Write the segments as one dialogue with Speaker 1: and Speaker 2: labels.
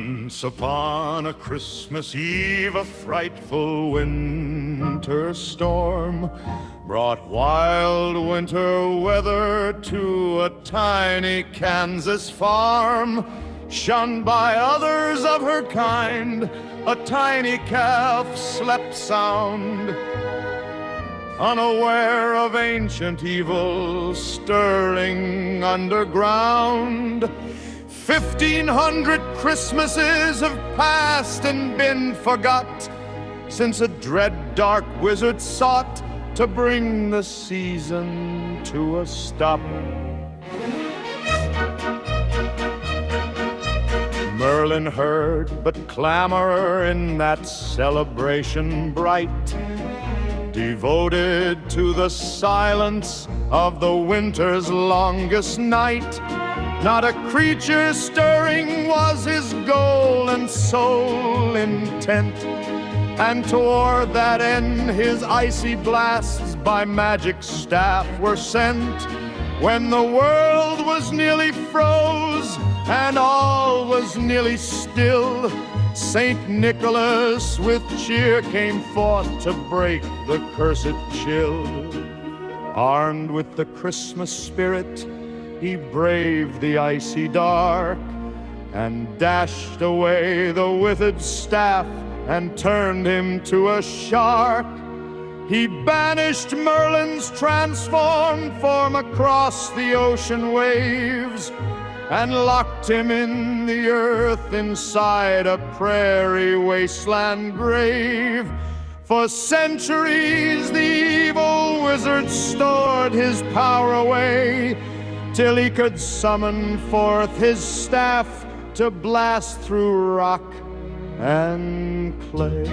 Speaker 1: Once upon a Christmas Eve, a frightful winter storm brought wild winter weather to a tiny Kansas farm. Shunned by others of her kind, a tiny calf slept sound, unaware of ancient evil stirring underground. 1,500 Christmases have passed and been forgot since a dread dark wizard sought to bring the season to a stop. Merlin heard but clamor in that celebration bright, devoted to the silence of the winter's longest night. Not a creature stirring was his goal and sole intent, and toward that end his icy blasts by magic staff were sent. When the world was nearly froze and all was nearly still, Saint Nicholas with cheer came forth to break the cursed chill. Armed with the Christmas spirit, he braved the icy dark and dashed away the withered staff and turned him to a shark. He banished Merlin's transformed form across the ocean waves and locked him in the earth inside a prairie wasteland grave. For centuries the evil wizard stored his power away, till he could summon forth his staff to blast through rock and clay.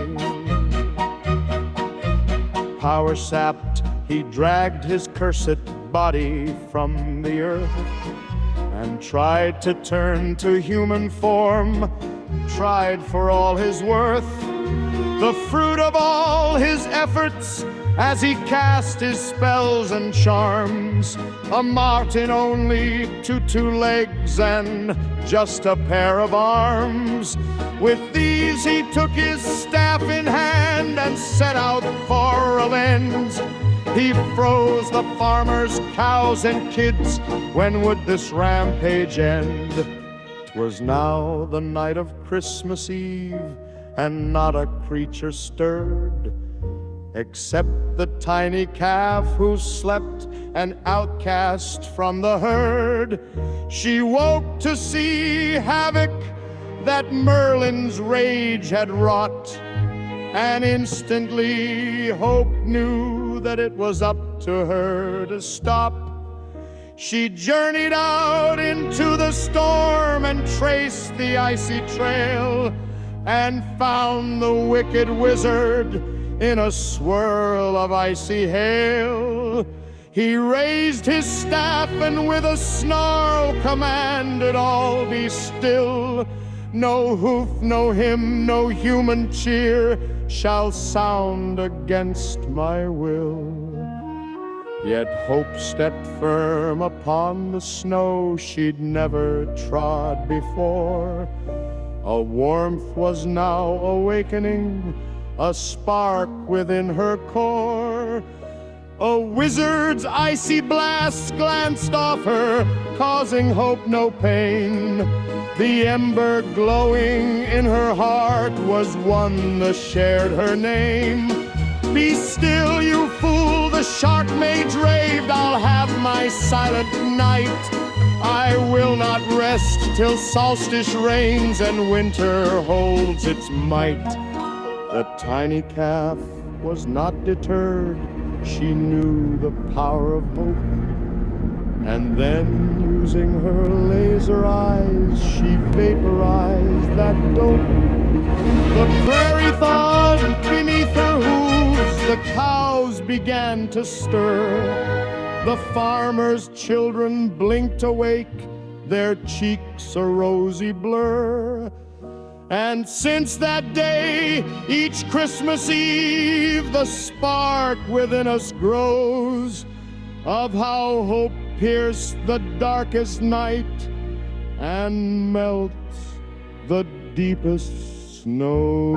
Speaker 1: Power sapped, he dragged his cursed body from the earth and tried to turn to human form, tried for all his worth. The fruit of all his efforts as he cast his spells and charms, a marten only to 2 legs and just a pair of arms. With these he took his staff in hand and set out for amends. He froze the farmers' cows and kids. When would this rampage end? 'Twas now the night of Christmas Eve, and not a creature stirred, except the tiny calf who slept an outcast from the herd. She woke to see havoc that Merlin's rage had wrought, and instantly hope knew that it was up to her to stop. She journeyed out into the storm and traced the icy trail, and found the wicked wizard in a swirl of icy hail. He raised his staff and with a snarl commanded all be still. No hoof, no hymn, no human cheer shall sound against my will. Yet hope stepped firm upon the snow she'd never trod before. A warmth was now awakening, a spark within her core. A wizard's icy blasts glanced off her, causing hope no pain. The ember glowing in her heart was one that shared her name. Be still, you fool, the shark mage raved, I'll have my silent night. I will not rest till solstice reigns and winter holds its might. The tiny calf was not deterred, she knew the power of hope, and then using her laser eyes, she vaporized that dope. The prairie thawed beneath her hooves, the cows began to stir. The farmers' children blinked awake, their cheeks a rosy blur. And since that day, each Christmas Eve, the spark within us grows of how hope pierced the darkest night and melts the deepest snow.